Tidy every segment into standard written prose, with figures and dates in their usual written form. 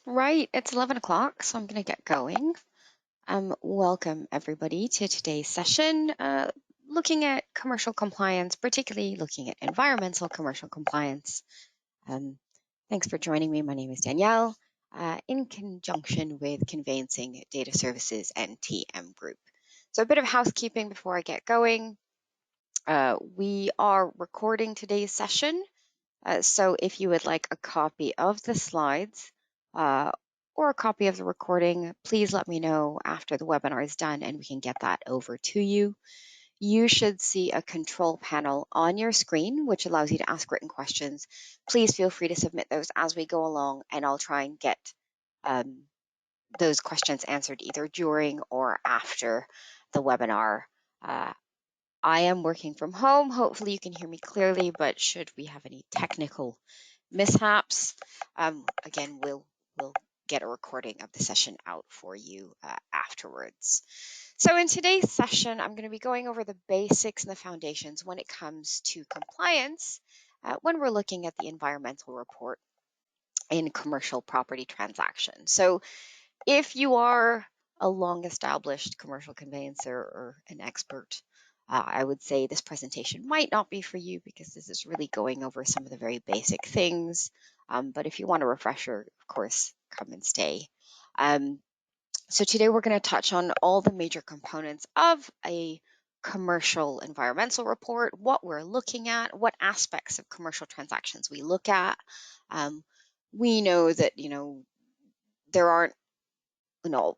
Right, it's 11 o'clock, so I'm going to get going. Welcome everybody to today's session, looking at commercial compliance, particularly looking at environmental commercial compliance. Um, Thanks for joining me. My name is Danielle, in conjunction with Conveyancing Data Services and TM Group. So a bit of housekeeping before I get going. We are recording today's session. So if you would like a copy of the slides uh, or a copy of the recording, please let me know after the webinar is done and we can get that over to you. You should see a control panel on your screen, which allows you to ask written questions. Please feel free to submit those as we go along, and I'll try and get those questions answered either during or after the webinar. I am working from home. Hopefully you can hear me clearly, but should we have any technical mishaps, again, we'll get a recording of the session out for you afterwards. So in today's session, I'm going to be going over the basics and the foundations when it comes to compliance when we're looking at the environmental report in commercial property transactions. So if you are a long-established commercial conveyancer or an expert, I would say this presentation might not be for you because this is really going over some of the very basic things. But if you want a refresher, of course, come and stay. So today we're going to touch on all the major components of a commercial environmental report, what we're looking at, what aspects of commercial transactions we look at. We know that, there aren't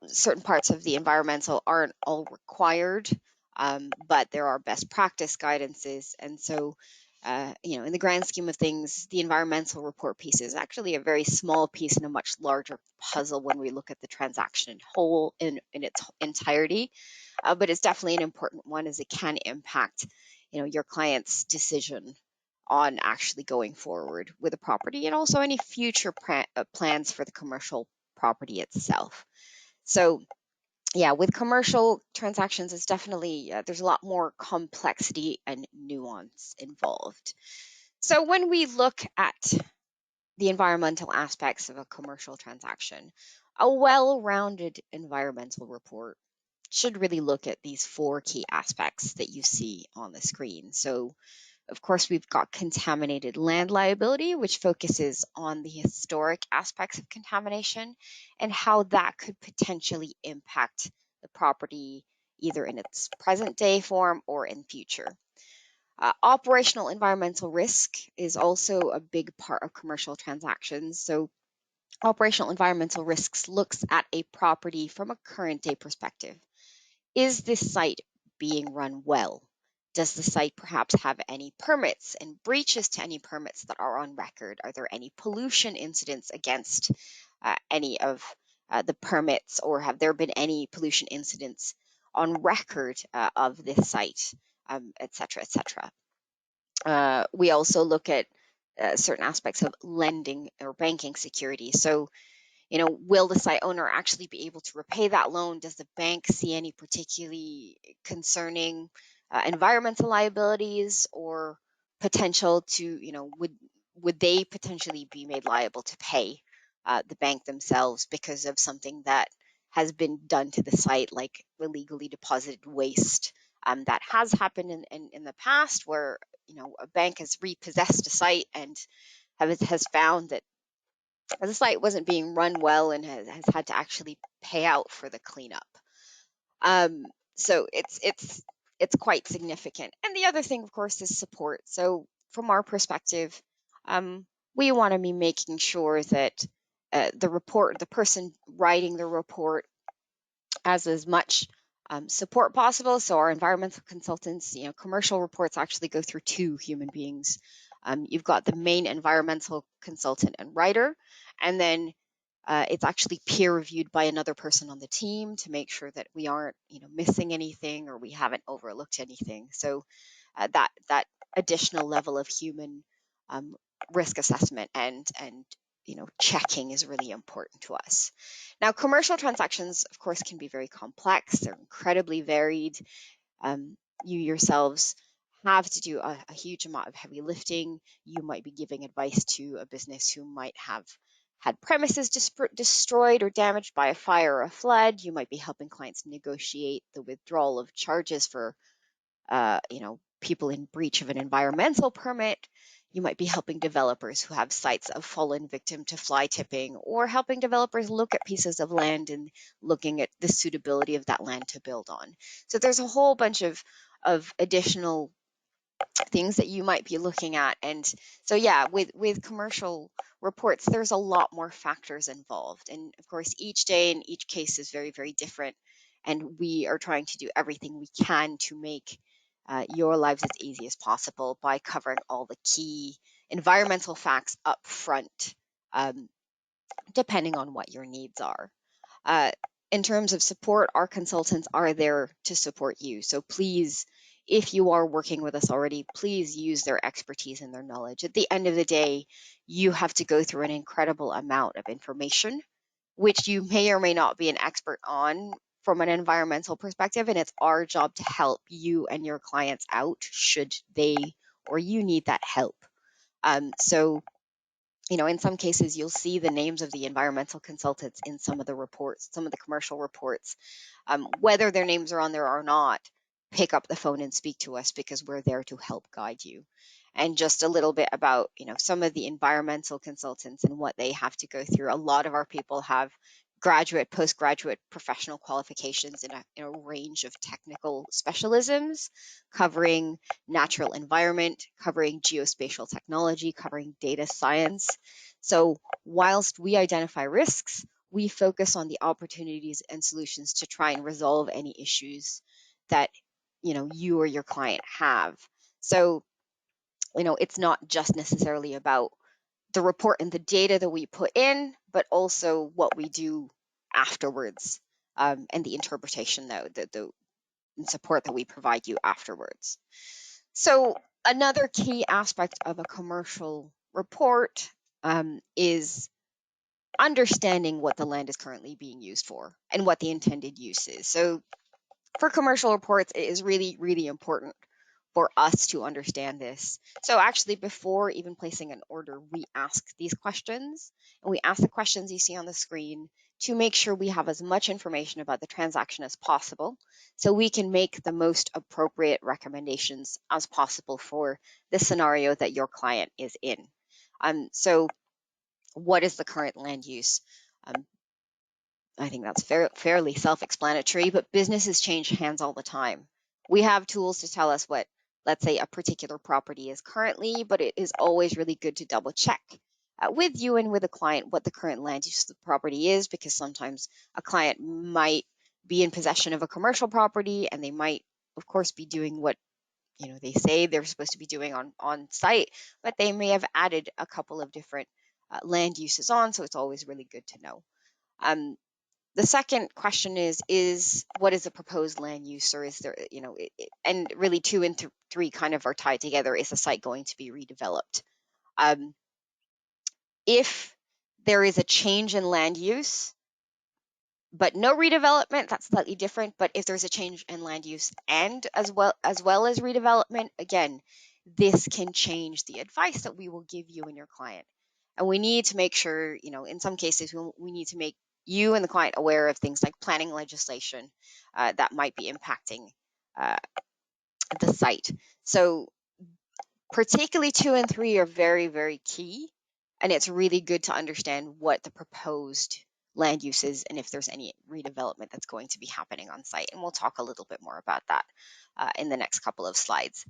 certain parts of the environmental aren't all required, but there are best practice guidances. And so, in the grand scheme of things, the environmental report piece is actually a very small piece in a much larger puzzle when we look at the transaction in whole, in its entirety. But it's definitely an important one as it can impact, your client's decision on actually going forward with a property and also any future plans for the commercial property itself. So yeah, with commercial transactions, it's definitely, there's a lot more complexity and nuance involved. So when we look at the environmental aspects of a commercial transaction, a well-rounded environmental report should really look at these four key aspects that you see on the screen. So of course, we've got contaminated land liability, which focuses on the historic aspects of contamination and how that could potentially impact the property either in its present day form or in future. Operational environmental risk is also a big part of commercial transactions. So operational environmental risks looks at a property from a current day perspective. Is this site being run well? Does the site perhaps have any permits and breaches to any permits that are on record? Are there any pollution incidents against any of the permits, or have there been any pollution incidents on record of this site, et cetera, et cetera? We also look at certain aspects of lending or banking security. So will the site owner actually be able to repay that loan? Does the bank see any particularly concerning environmental liabilities or potential to, would they potentially be made liable to pay the bank themselves because of something that has been done to the site, like illegally deposited waste? That has happened in the past where, a bank has repossessed a site and has found that the site wasn't being run well and has had to actually pay out for the cleanup. So it's quite significant. And the other thing, of course, is support. So from our perspective, we want to be making sure that the person writing the report has as much support possible. So our environmental consultants, commercial reports actually go through two human beings. You've got the main environmental consultant and writer, and then it's actually peer reviewed by another person on the team to make sure that we aren't, missing anything or we haven't overlooked anything. So that additional level of human risk assessment and checking is really important to us. Now, commercial transactions, of course, can be very complex. They're incredibly varied. You yourselves have to do a huge amount of heavy lifting. You might be giving advice to a business who might have had premises destroyed or damaged by a fire or a flood. You might be helping clients negotiate the withdrawal of charges for people in breach of an environmental permit. You might be helping developers who have sites of fallen victim to fly tipping, or helping developers look at pieces of land and looking at the suitability of that land to build on. So there's a whole bunch of additional things that you might be looking at. And so, yeah, with commercial reports, there's a lot more factors involved. And of course, each day and each case is very, very different. And we are trying to do everything we can to make your lives as easy as possible by covering all the key environmental facts up front, depending on what your needs are. In terms of support, our consultants are there to support you. So please, if you are working with us already, please use their expertise and their knowledge. At the end of the day, you have to go through an incredible amount of information, which you may or may not be an expert on from an environmental perspective, and it's our job to help you and your clients out should they or you need that help. So in some cases, you'll see the names of the environmental consultants in some of the reports, some of the commercial reports. Whether their names are on there or not, pick up the phone and speak to us, because we're there to help guide you. And just a little bit about, some of the environmental consultants and what they have to go through. A lot of our people have graduate, postgraduate professional qualifications in a range of technical specialisms, covering natural environment, covering geospatial technology, covering data science. So whilst we identify risks, we focus on the opportunities and solutions to try and resolve any issues that you or your client have. So it's not just necessarily about the report and the data that we put in, but also what we do afterwards, and the interpretation, though, the support that we provide you afterwards. So another key aspect of a commercial report is understanding what the land is currently being used for and what the intended use is. So for commercial reports, it is really, really important for us to understand this. So actually, before even placing an order, we ask these questions, and we ask the questions you see on the screen to make sure we have as much information about the transaction as possible, so we can make the most appropriate recommendations as possible for the scenario that your client is in. So what is the current land use? I think that's fairly self-explanatory, but businesses change hands all the time. We have tools to tell us what, let's say, a particular property is currently, but it is always really good to double check with you and with a client what the current land use of the property is, because sometimes a client might be in possession of a commercial property, and they might, of course, be doing what they say they're supposed to be doing on site, but they may have added a couple of different land uses on, so it's always really good to know. The second question is what is the proposed land use, or is there, and really 2 and 3 kind of are tied together. Is the site going to be redeveloped? If there is a change in land use, but no redevelopment, that's slightly different. But if there's a change in land use and as well as redevelopment, again, this can change the advice that we will give you and your client. And we need to make sure, in some cases, we need to make you and the client aware of things like planning legislation that might be impacting the site. So particularly 2 and 3 are very, very key. And it's really good to understand what the proposed land use is and if there's any redevelopment that's going to be happening on site. And we'll talk a little bit more about that in the next couple of slides.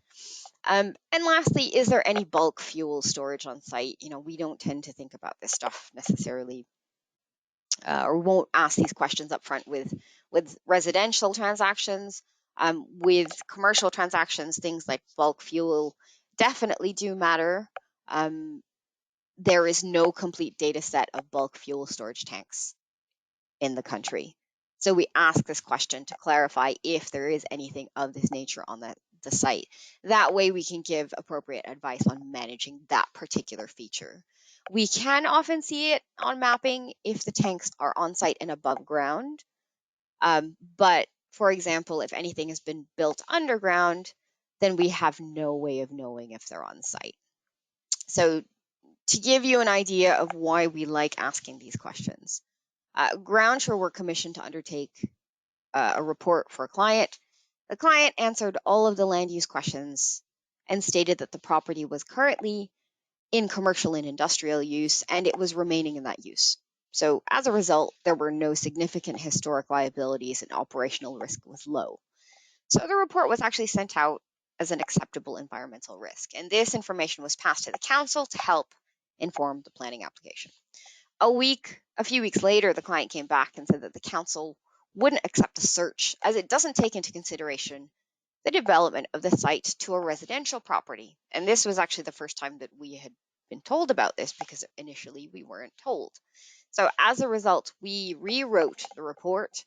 And lastly, is there any bulk fuel storage on site? We don't tend to think about this stuff necessarily, or won't ask these questions up front with residential transactions. With commercial transactions, things like bulk fuel definitely do matter. There is no complete data set of bulk fuel storage tanks in the country. So we ask this question to clarify if there is anything of this nature on the site. That way we can give appropriate advice on managing that particular feature. We can often see it on mapping if the tanks are on site and above ground. But for example, if anything has been built underground, then we have no way of knowing if they're on site. So to give you an idea of why we like asking these questions, Groundsure were commissioned to undertake a report for a client. The client answered all of the land use questions and stated that the property was currently in commercial and industrial use, and it was remaining in that use. So as a result, there were no significant historic liabilities and operational risk was low. So the report was actually sent out as an acceptable environmental risk, and this information was passed to the council to help inform the planning application. A few weeks later, the client came back and said that the council wouldn't accept a search as it doesn't take into consideration the development of the site to a residential property. And this was actually the first time that we had been told about this, because initially we weren't told. So as a result, we rewrote the report,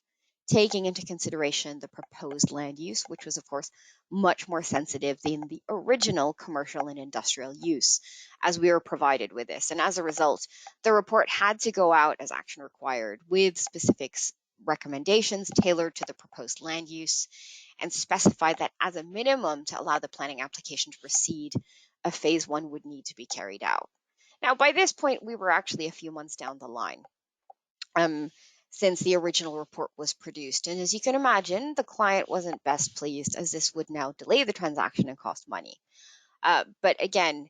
taking into consideration the proposed land use, which was of course much more sensitive than the original commercial and industrial use, as we were provided with this. And as a result, the report had to go out as action required with specific recommendations tailored to the proposed land use, and specified that as a minimum, to allow the planning application to proceed, a phase 1 would need to be carried out. Now, by this point, we were actually a few months down the line since the original report was produced. And as you can imagine, the client wasn't best pleased, as this would now delay the transaction and cost money. But again,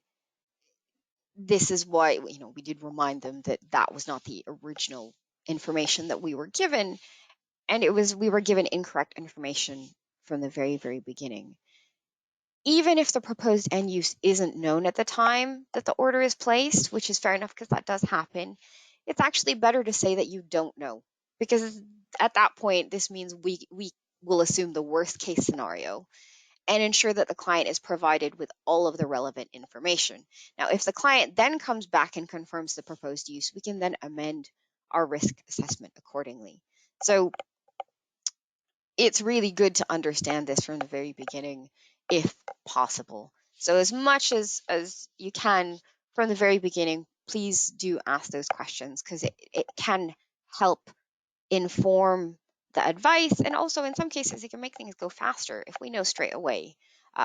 this is why, we did remind them that that was not the original information that we were given, and we were given incorrect information from the very, very beginning. Even if the proposed end use isn't known at the time that the order is placed, which is fair enough because that does happen, it's actually better to say that you don't know, because at that point, this means we will assume the worst case scenario and ensure that the client is provided with all of the relevant information. Now, if the client then comes back and confirms the proposed use, we can then amend our risk assessment accordingly. So it's really good to understand this from the very beginning, if possible. So as much as you can from the very beginning, please do ask those questions, because it can help inform the advice, and also in some cases it can make things go faster if we know straight away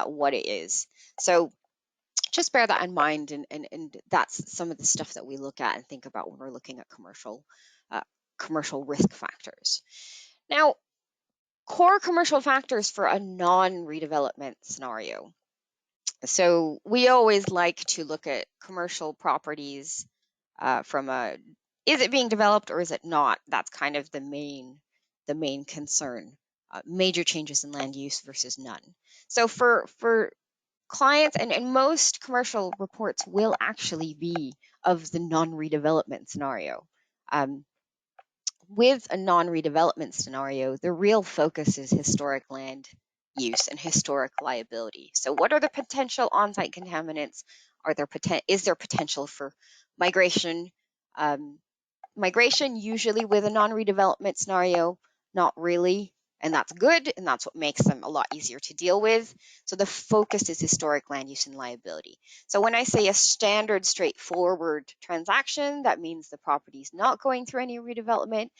what it is. So just bear that in mind, and that's some of the stuff that we look at and think about when we're looking at commercial risk factors. Now, core commercial factors for a non-redevelopment scenario. So we always like to look at commercial properties from is it being developed or is it not? That's kind of the main concern. Major changes in land use versus none. So for clients, and most commercial reports will actually be of the non-redevelopment scenario. With a non-redevelopment scenario, the real focus is historic land use and historic liability. So what are the potential on-site contaminants? Is there potential for migration? Migration usually with a non-redevelopment scenario, not really, and that's good, and that's what makes them a lot easier to deal with. So the focus is historic land use and liability. So when I say a standard straightforward transaction, that means the property is not going through any redevelopment,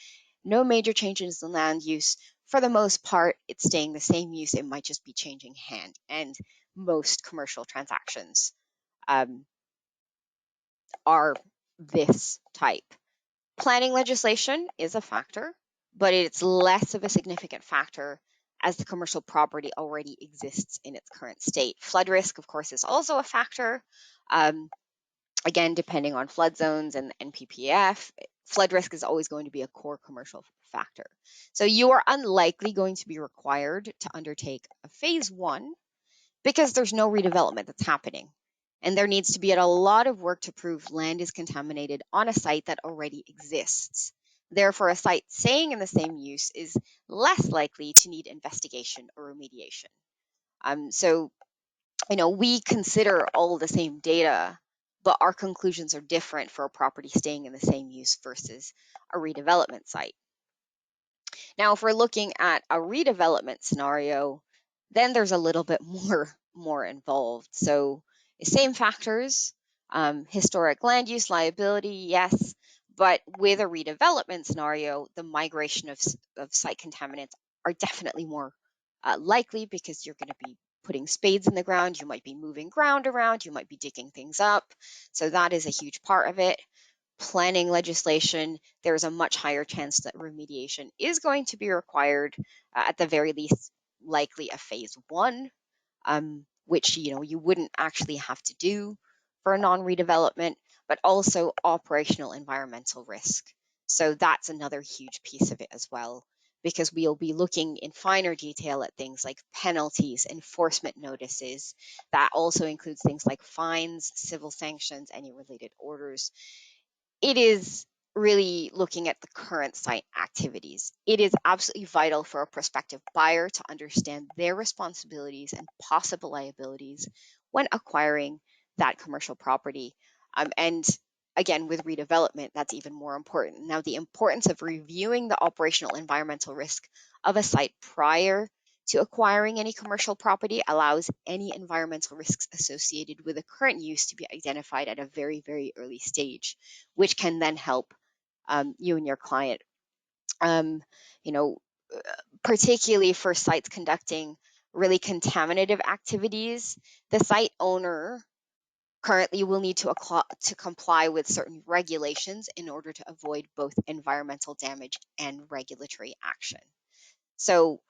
no major changes in land use. For the most part, it's staying the same use. It might just be changing hand, and most commercial transactions are this type. Planning legislation is a factor, but it's less of a significant factor as the commercial property already exists in its current state. Flood risk, of course, is also a factor. Again, depending on flood zones and PPF, flood risk is always going to be a core commercial factor. So you are unlikely going to be required to undertake a phase 1 because there's no redevelopment that's happening. And there needs to be a lot of work to prove land is contaminated on a site that already exists. Therefore, a site staying in the same use is less likely to need investigation or remediation. So, we consider all the same data, but our conclusions are different for a property staying in the same use versus a redevelopment site. Now, if we're looking at a redevelopment scenario, then there's a little bit more involved. So same factors, historic land use, liability, yes, but with a redevelopment scenario, the migration of site contaminants are definitely more likely, because you're going to be putting spades in the ground, you might be moving ground around, you might be digging things up. So that is a huge part of it. Planning legislation, there's a much higher chance that remediation is going to be required, at the very least, likely a phase one, which you wouldn't actually have to do for a non-redevelopment, but also operational environmental risk. So that's another huge piece of it as well, because we'll be looking in finer detail at things like penalties, enforcement notices. That also includes things like fines, civil sanctions, any related orders. It is really looking at the current site activities. It is absolutely vital for a prospective buyer to understand their responsibilities and possible liabilities when acquiring that commercial property. And again, with redevelopment, that's even more important. Now, the importance of reviewing the operational environmental risk of a site prior to acquiring any commercial property allows any environmental risks associated with the current use to be identified at a very, very early stage, which can then help you and your client. Particularly for sites conducting really contaminative activities, the site owner currently will need to comply with certain regulations in order to avoid both environmental damage and regulatory action. So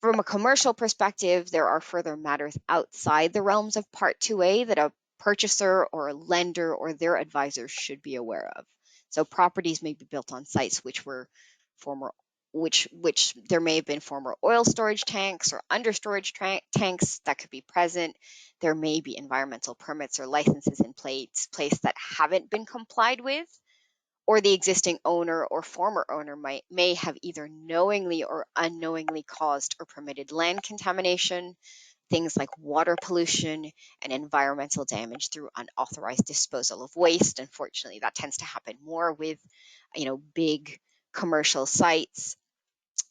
from a commercial perspective, there are further matters outside the realms of Part 2A that a purchaser or a lender or their advisors should be aware of. So properties may be built on sites which there may have been former oil storage tanks or under storage tanks that could be present. There may be environmental permits or licenses in place that haven't been complied with, or the existing owner or former owner may have either knowingly or unknowingly caused or permitted land contamination, things like water pollution and environmental damage through unauthorized disposal of waste. Unfortunately, that tends to happen more with, big commercial sites.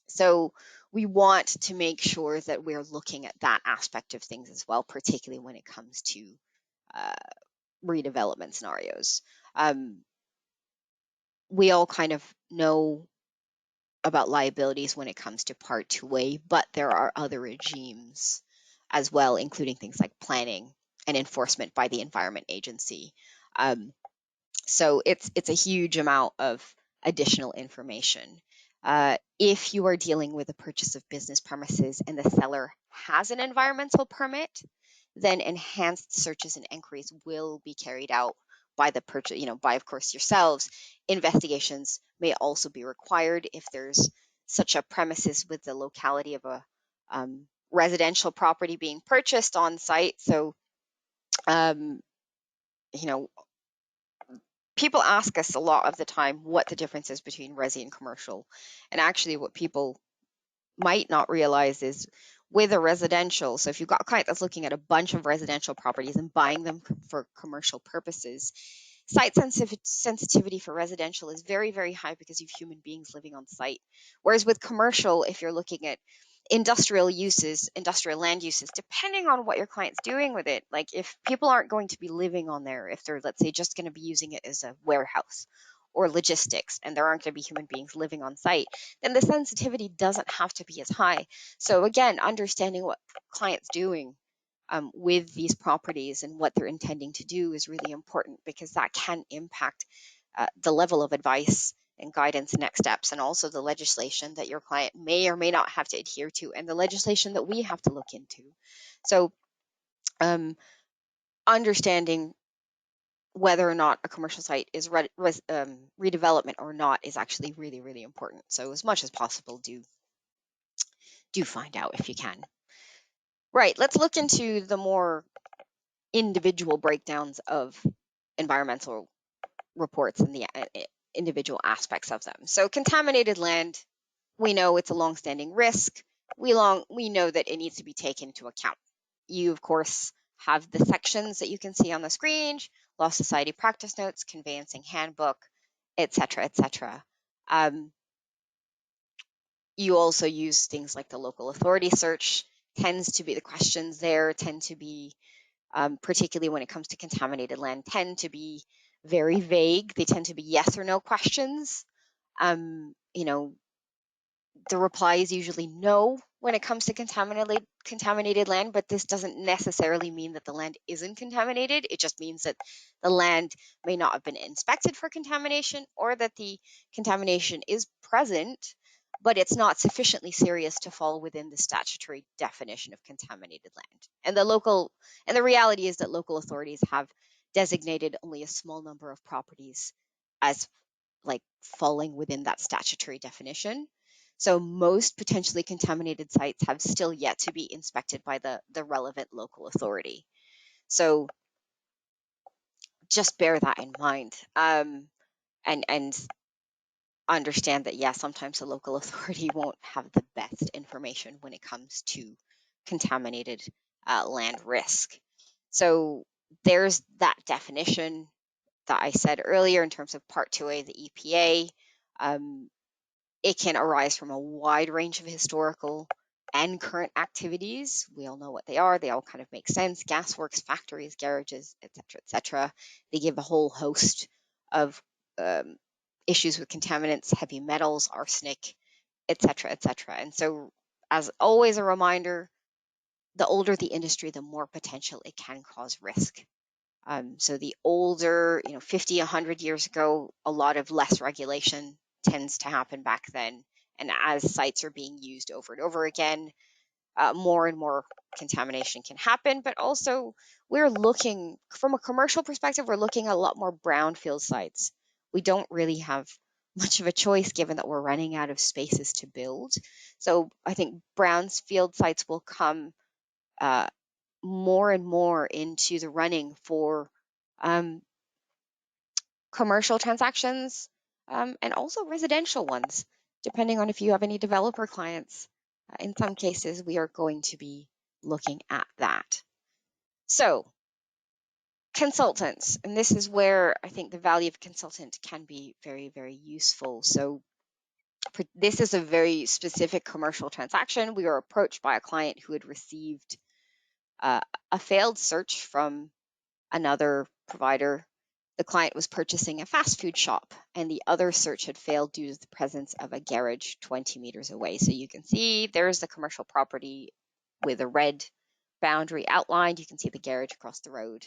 So we want to make sure that we're looking at that aspect of things as well, particularly when it comes to redevelopment scenarios. We all kind of know about liabilities when it comes to Part 2A, but there are other regimes as well, including things like planning and enforcement by the Environment Agency. So it's a huge amount of additional information. If you are dealing with a purchase of business premises and the seller has an environmental permit, then enhanced searches and inquiries will be carried out by the purchase, by, of course, yourselves. Investigations may also be required if there's such a premises with the locality of a residential property being purchased on site. So, people ask us a lot of the time what the difference is between resi and commercial. And actually what people might not realize is with a residential, so if you've got a client that's looking at a bunch of residential properties and buying them for commercial purposes, site sensitivity for residential is very, very high because you have human beings living on site. Whereas with commercial, if you're looking at industrial land uses, depending on what your client's doing with it, like if people aren't going to be living on there, if they're, let's say, just going to be using it as a warehouse or logistics, and there aren't going to be human beings living on site, then the sensitivity doesn't have to be as high. So again, understanding what client's doing with these properties and what they're intending to do is really important, because that can impact the level of advice and guidance and next steps, and also the legislation that your client may or may not have to adhere to, and the legislation that we have to look into. So understanding whether or not a commercial site is redevelopment or not is actually really, really important. So as much as possible, do find out if you can. Right, let's look into the more individual breakdowns of environmental reports and the individual aspects of them. So contaminated land, we know it's a long-standing risk. We know that it needs to be taken into account. You, of course, have the sections that you can see on the screen: Law Society practice notes, conveyancing handbook, etc., etc. You also use things like the local authority search. The questions there tend to be, particularly when it comes to contaminated land, tend to be very vague. They tend to be yes or no questions. The reply is usually no, when it comes to contaminated land, but this doesn't necessarily mean that the land isn't contaminated. It just means that the land may not have been inspected for contamination, or that the contamination is present, but it's not sufficiently serious to fall within the statutory definition of contaminated land. And the reality is that local authorities have designated only a small number of properties as like falling within that statutory definition. So most potentially contaminated sites have still yet to be inspected by the relevant local authority. So just bear that in mind, and understand that, yeah, sometimes the local authority won't have the best information when it comes to contaminated land risk. So there's that definition that I said earlier in terms of Part 2A, the EPA. It can arise from a wide range of historical and current activities. We all know what they are. They all kind of make sense. Gasworks, factories, garages, etc., etc. They give a whole host of issues with contaminants, heavy metals, arsenic, etc., etc. And so, as always, a reminder, the older the industry, the more potential it can cause risk. So the older, 50, 100 years ago, a lot of less regulation tends to happen back then. And as sites are being used over and over again, more and more contamination can happen. But also, we're looking, from a commercial perspective, we're looking at a lot more brownfield sites. We don't really have much of a choice given that we're running out of spaces to build. So I think brownfield sites will come more and more into the running for commercial transactions, and also residential ones, depending on if you have any developer clients. In some cases, we are going to be looking at that. So, consultants, and this is where I think the value of a consultant can be very, very useful. So, this is a very specific commercial transaction. We were approached by a client who had received a failed search from another provider. The client was purchasing a fast food shop, and the other search had failed due to the presence of a garage 20 meters away. So you can see there's the commercial property with a red boundary outlined. You can see the garage across the road.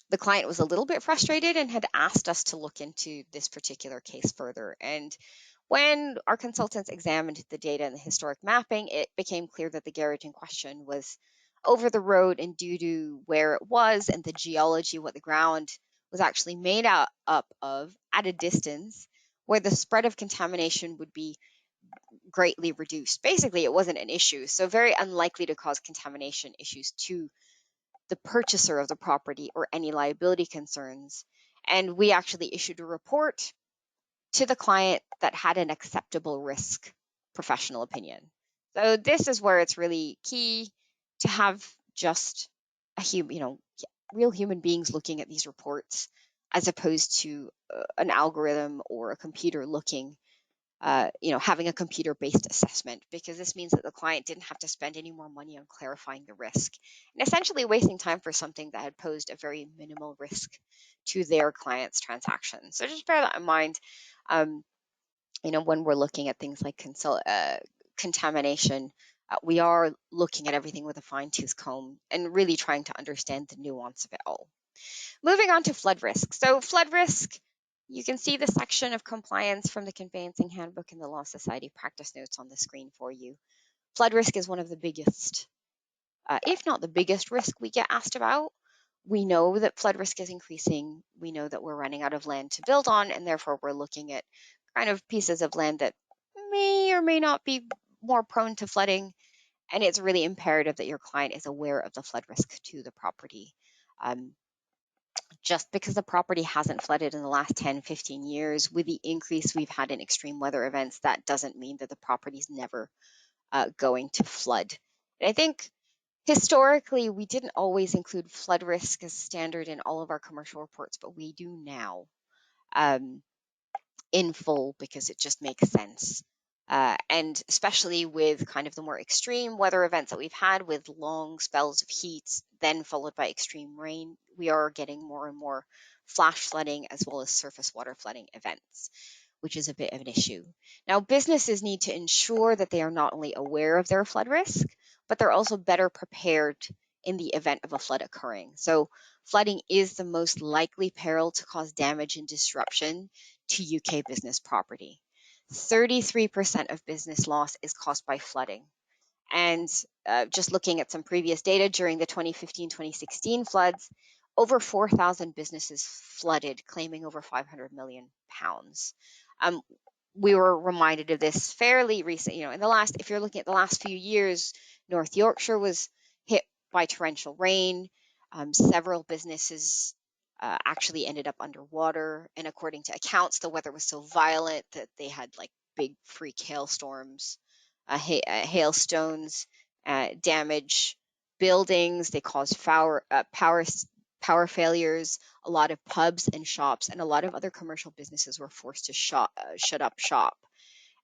The client was a little bit frustrated and had asked us to look into this particular case further. And when our consultants examined the data and the historic mapping, it became clear that the garage in question was over the road, and due to where it was and the geology, what the ground was actually made up of at a distance, where the spread of contamination would be greatly reduced. Basically, it wasn't an issue, so very unlikely to cause contamination issues to the purchaser of the property or any liability concerns. And we actually issued a report to the client that had an acceptable risk professional opinion. So this is where it's really key to have just real human beings looking at these reports, as opposed to an algorithm or a computer looking, having a computer-based assessment, because this means that the client didn't have to spend any more money on clarifying the risk and essentially wasting time for something that had posed a very minimal risk to their client's transaction. So just bear that in mind, when we're looking at things like contamination. We are looking at everything with a fine-tooth comb and really trying to understand the nuance of it all. Moving on to flood risk. So flood risk, you can see the section of compliance from the Conveyancing Handbook and the Law Society practice notes on the screen for you. Flood risk is one of the biggest, if not the biggest risk we get asked about. We know that flood risk is increasing. We know that we're running out of land to build on, and therefore we're looking at kind of pieces of land that may or may not be more prone to flooding. And it's really imperative that your client is aware of the flood risk to the property. Just because the property hasn't flooded in the last 10, 15 years, with the increase we've had in extreme weather events, that doesn't mean that the property's never going to flood. And I think historically, we didn't always include flood risk as standard in all of our commercial reports, but we do now in full, because it just makes sense. And especially with kind of the more extreme weather events that we've had, with long spells of heat, then followed by extreme rain, we are getting more and more flash flooding as well as surface water flooding events. which is a bit of an issue. Now, businesses need to ensure that they are not only aware of their flood risk, but they're also better prepared in the event of a flood occurring. So flooding is the most likely peril to cause damage and disruption to UK business property. 33% of business loss is caused by flooding. And just looking at some previous data during the 2015-2016 floods, over 4,000 businesses flooded, claiming over £500 million. We were reminded of this fairly recent, in the last, if you're looking at the last few years, North Yorkshire was hit by torrential rain. Several businesses actually ended up underwater. And according to accounts, the weather was so violent that they had like big freak hailstorms, hailstones, damage buildings. They caused power failures. A lot of pubs and shops and a lot of other commercial businesses were forced to shut up shop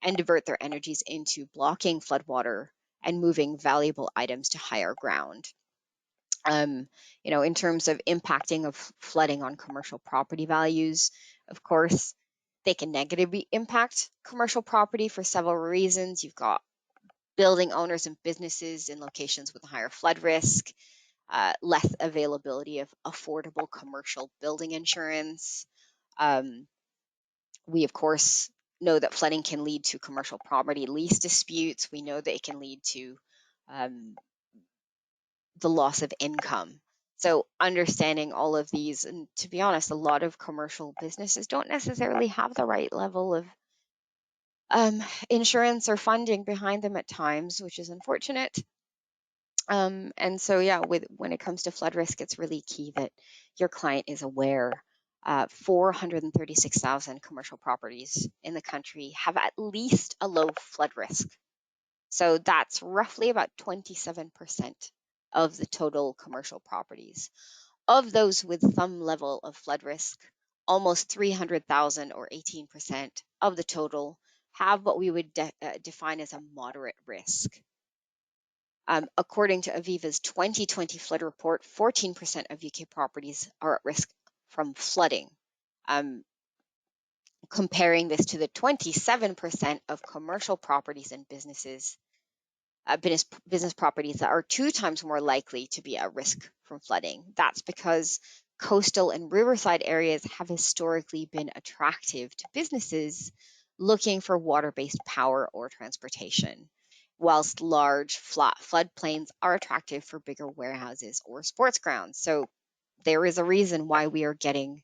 and divert their energies into blocking floodwater and moving valuable items to higher ground. In terms of impacting of flooding on commercial property values, of course, they can negatively impact commercial property for several reasons. You've got building owners and businesses in locations with higher flood risk, less availability of affordable commercial building insurance. We, of course, know that flooding can lead to commercial property lease disputes. We know that it can lead to the loss of income. So understanding all of these, and to be honest, a lot of commercial businesses don't necessarily have the right level of insurance or funding behind them at times, which is unfortunate. And so, yeah, when it comes to flood risk, it's really key that your client is aware. 436,000 commercial properties in the country have at least a low flood risk. So that's roughly about 27% of the total commercial properties. Of those with some level of flood risk, almost 300,000 or 18% of the total have what we would define as a moderate risk. According to Aviva's 2020 flood report, 14% of UK properties are at risk from flooding. Comparing this to the 27% of commercial properties and business properties that are 2 times more likely to be at risk from flooding. That's because coastal and riverside areas have historically been attractive to businesses looking for water-based power or transportation, whilst large flat floodplains are attractive for bigger warehouses or sports grounds. So there is a reason why we are getting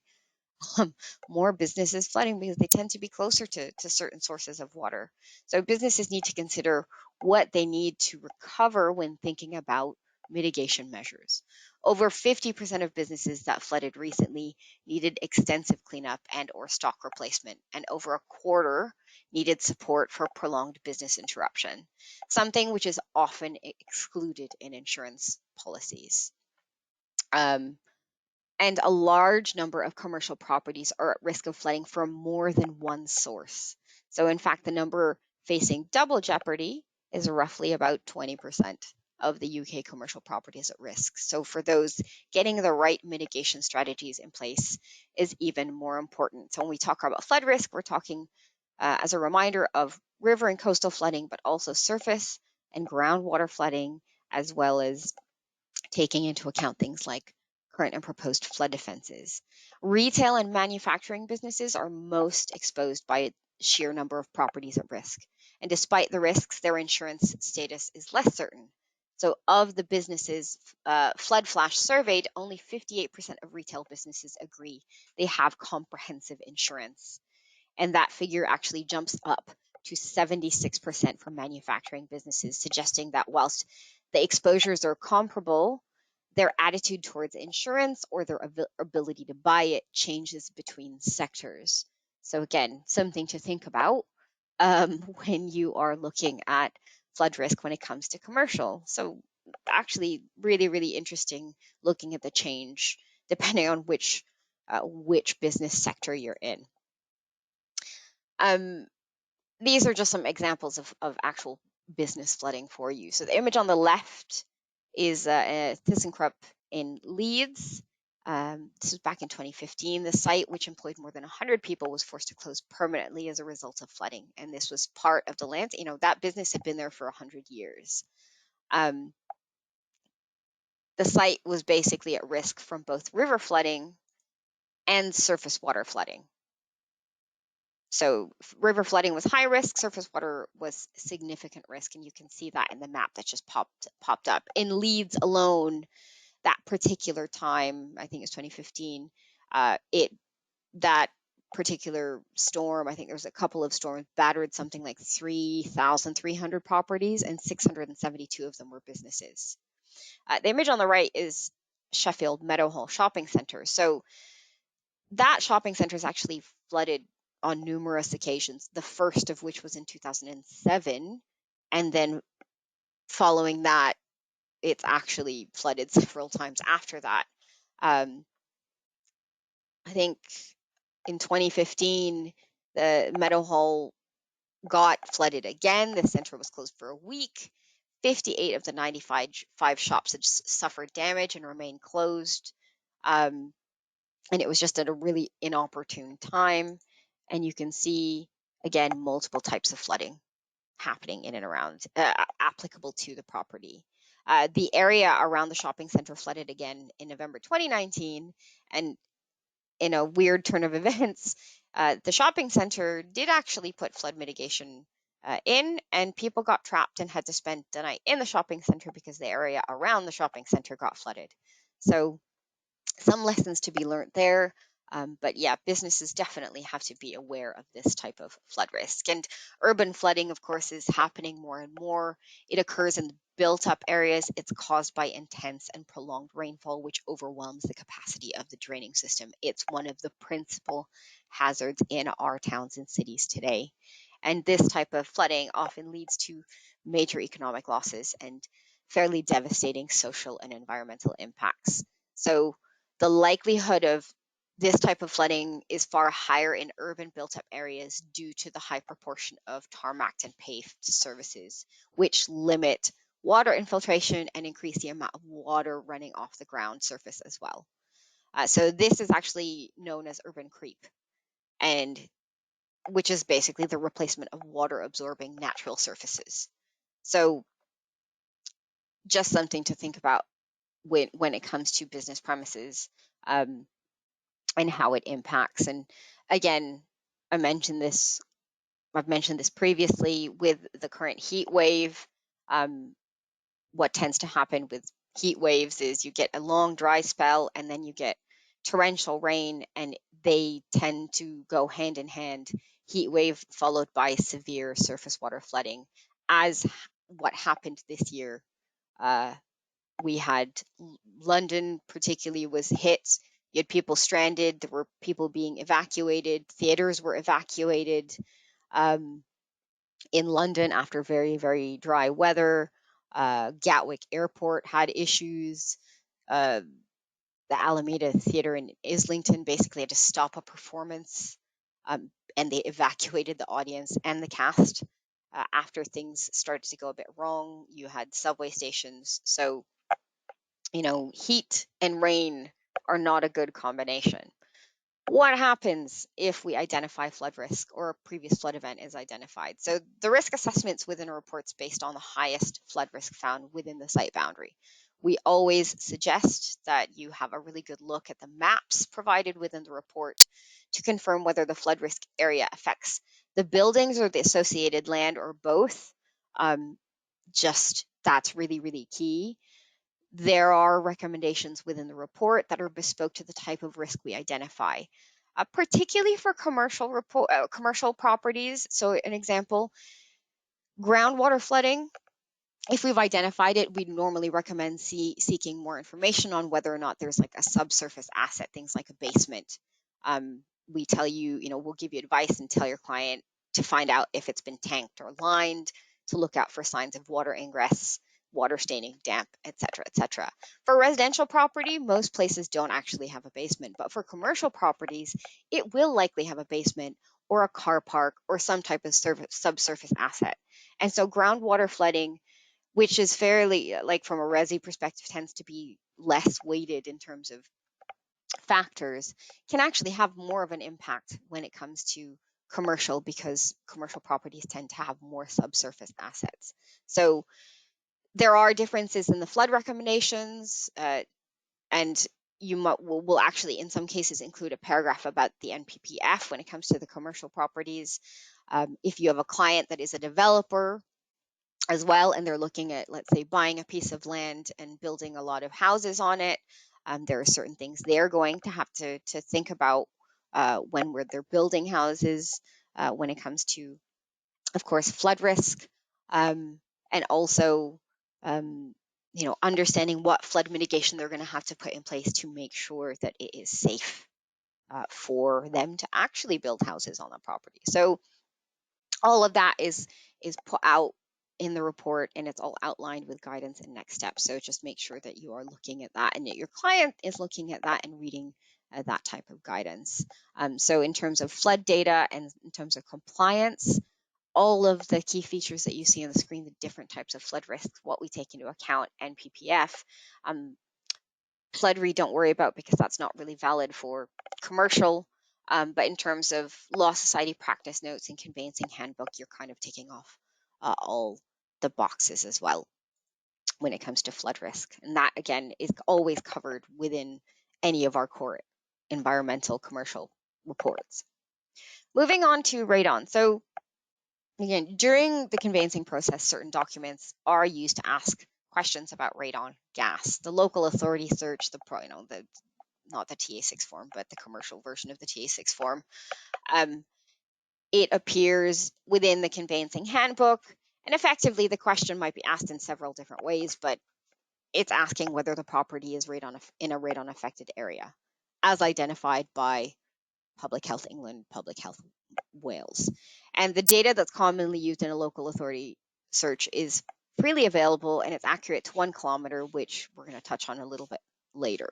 more businesses flooding, because they tend to be closer to certain sources of water. So businesses need to consider what they need to recover when thinking about mitigation measures. Over 50% of businesses that flooded recently needed extensive cleanup and or stock replacement, and over a quarter needed support for prolonged business interruption, something which is often excluded in insurance policies. And a large number of commercial properties are at risk of flooding from more than one source. So in fact, the number facing double jeopardy is roughly about 20% of the UK commercial properties at risk. So for those, getting the right mitigation strategies in place is even more important. So when we talk about flood risk, we're talking, as a reminder, of river and coastal flooding, but also surface and groundwater flooding, as well as taking into account things like current and proposed flood defenses. Retail and manufacturing businesses are most exposed by sheer number of properties at risk. And despite the risks, their insurance status is less certain. So of the businesses flood flash surveyed, only 58% of retail businesses agree they have comprehensive insurance. And that figure actually jumps up to 76% for manufacturing businesses, suggesting that whilst the exposures are comparable, their attitude towards insurance or their ability to buy it changes between sectors. So again, something to think about when you are looking at flood risk when it comes to commercial. So actually really, really interesting looking at the change depending on which business sector you're in. These are just some examples of actual business flooding for you. So the image on the left is ThyssenKrupp in Leeds. This was back in 2015. The site, which employed more than 100 people, was forced to close permanently as a result of flooding. And this was part of the land. That business had been there for 100 years. The site was basically at risk from both river flooding and surface water flooding. So river flooding was high risk, surface water was significant risk, and you can see that in the map that just popped up. In Leeds alone, that particular time, I think it's 2015, that particular storm, I think there was a couple of storms, battered something like 3,300 properties, and 672 of them were businesses. The image on the right is Sheffield Meadowhall Shopping Centre. So that shopping centre is actually flooded on numerous occasions, the first of which was in 2007. And then following that, it's actually flooded several times after that. I think in 2015, the Meadowhall got flooded again. The center was closed for a week. 58 of the 95 shops had suffered damage and remained closed. And it was just at a really inopportune time. And you can see, again, multiple types of flooding happening in and around, applicable to the property. The area around the shopping center flooded again in November 2019. And in a weird turn of events, the shopping center did actually put flood mitigation in, and people got trapped and had to spend the night in the shopping center because the area around the shopping center got flooded. So some lessons to be learned there. But yeah, businesses definitely have to be aware of this type of flood risk. And urban flooding, of course, is happening more and more. It occurs in built up areas. It's caused by intense and prolonged rainfall, which overwhelms the capacity of the draining system. It's one of the principal hazards in our towns and cities today. And this type of flooding often leads to major economic losses and fairly devastating social and environmental impacts. So the likelihood of this type of flooding is far higher in urban built-up areas due to the high proportion of tarmacked and paved surfaces, which limit water infiltration and increase the amount of water running off the ground surface as well. So this is actually known as urban creep, and which is basically the replacement of water-absorbing natural surfaces. So just something to think about when it comes to business premises. And how it impacts. And again, I've mentioned this previously with the current heat wave. What tends to happen with heat waves is you get a long dry spell and then you get torrential rain, and they tend to go hand in hand. Heat wave followed by severe surface water flooding, as what happened this year. We had London particularly was hit. You had people stranded. There were people being evacuated. Theaters were evacuated in London after very, very dry weather. Gatwick Airport had issues. The Alameda Theatre in Islington basically had to stop a performance, and they evacuated the audience and the cast after things started to go a bit wrong. You had subway stations. So heat and rain are not a good combination. What happens if we identify flood risk or a previous flood event is identified? So the risk assessments within a report's based on the highest flood risk found within the site boundary. We always suggest that you have a really good look at the maps provided within the report to confirm whether the flood risk area affects the buildings or the associated land or both. That's really, really key. There are recommendations within the report that are bespoke to the type of risk we identify, particularly for commercial properties. So an example, groundwater flooding. If we've identified it, we normally recommend seeking more information on whether or not there's like a subsurface asset, things like a basement. We tell you, we'll give you advice and tell your client to find out if it's been tanked or lined, to look out for signs of water ingress, water staining, damp, etc., etc. For residential property, most places don't actually have a basement, but for commercial properties, it will likely have a basement or a car park or some type of subsurface asset. And so groundwater flooding, which is fairly, like from a resi perspective, tends to be less weighted in terms of factors can actually have more of an impact when it comes to commercial, because commercial properties tend to have more subsurface assets. So there are differences in the flood recommendations, and you will actually in some cases include a paragraph about the NPPF when it comes to the commercial properties. If you have a client that is a developer as well, and they're looking at, let's say, buying a piece of land and building a lot of houses on it, there are certain things they're going to have to think about when they're building houses, when it comes to, of course, flood risk, and also, understanding what flood mitigation they're going to have to put in place to make sure that it is safe for them to actually build houses on the property. So all of that is put out in the report, and it's all outlined with guidance and next steps. So just make sure that you are looking at that and that your client is looking at that and reading that type of guidance. So in terms of flood data and in terms of compliance, all of the key features that you see on the screen, the different types of flood risks, what we take into account, and PPF. Flood re don't worry about, because that's not really valid for commercial. But in terms of law society practice notes and conveyancing handbook, you're kind of taking off all the boxes as well when it comes to flood risk. And that, again, is always covered within any of our core environmental commercial reports. Moving on to radon. So again, during the conveyancing process, certain documents are used to ask questions about radon gas. The local authority search, not the TA6 form, but the commercial version of the TA6 form. It appears within the conveyancing handbook, and effectively the question might be asked in several different ways, but it's asking whether the property is in a radon affected area, as identified by Public Health England, Public Health Wales. And the data that's commonly used in a local authority search is freely available, and it's accurate to 1 kilometer, which we're going to touch on a little bit later.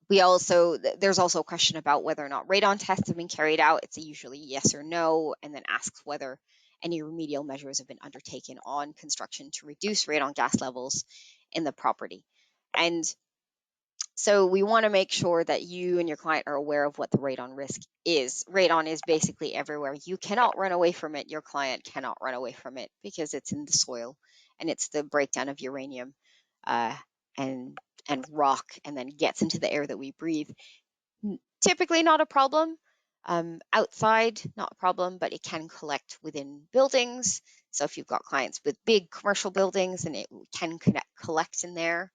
There's also a question about whether or not radon tests have been carried out. It's usually yes or no, and then asks whether any remedial measures have been undertaken on construction to reduce radon gas levels in the property. And so we want to make sure that you and your client are aware of what the radon risk is. Radon is basically everywhere. You cannot run away from it. Your client cannot run away from it, because it's in the soil, and it's the breakdown of uranium and rock, and then gets into the air that we breathe. Typically not a problem. Outside, not a problem, but it can collect within buildings. So if you've got clients with big commercial buildings, and it can collect in there.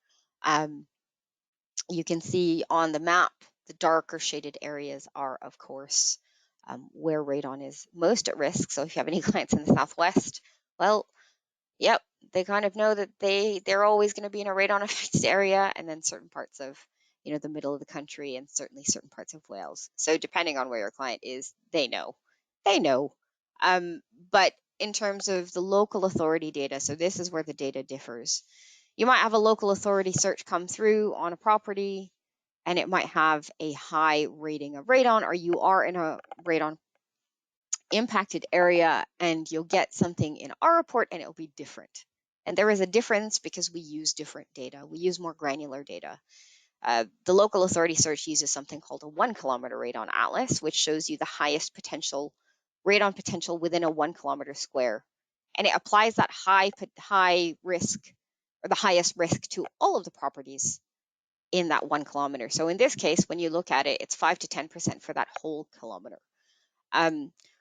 You can see on the map, the darker shaded areas are, of course, where radon is most at risk. So if you have any clients in the Southwest, well, yep, they kind of know that they're always going to be in a radon affected area, and then certain parts of the middle of the country, and certainly certain parts of Wales. So depending on where your client is, they know. But in terms of the local authority data, so this is where the data differs. You might have a local authority search come through on a property, and it might have a high rating of radon, or you are in a radon impacted area, and you'll get something in our report and it'll be different. And there is a difference because we use different data. We use more granular data. The local authority search uses something called a 1 kilometer radon atlas, which shows you the highest potential radon potential within a 1 kilometer square. And it applies that high risk, or the highest risk, to all of the properties in that 1 kilometer. So in this case, when you look at it, it's 5 to 10% for that whole kilometer.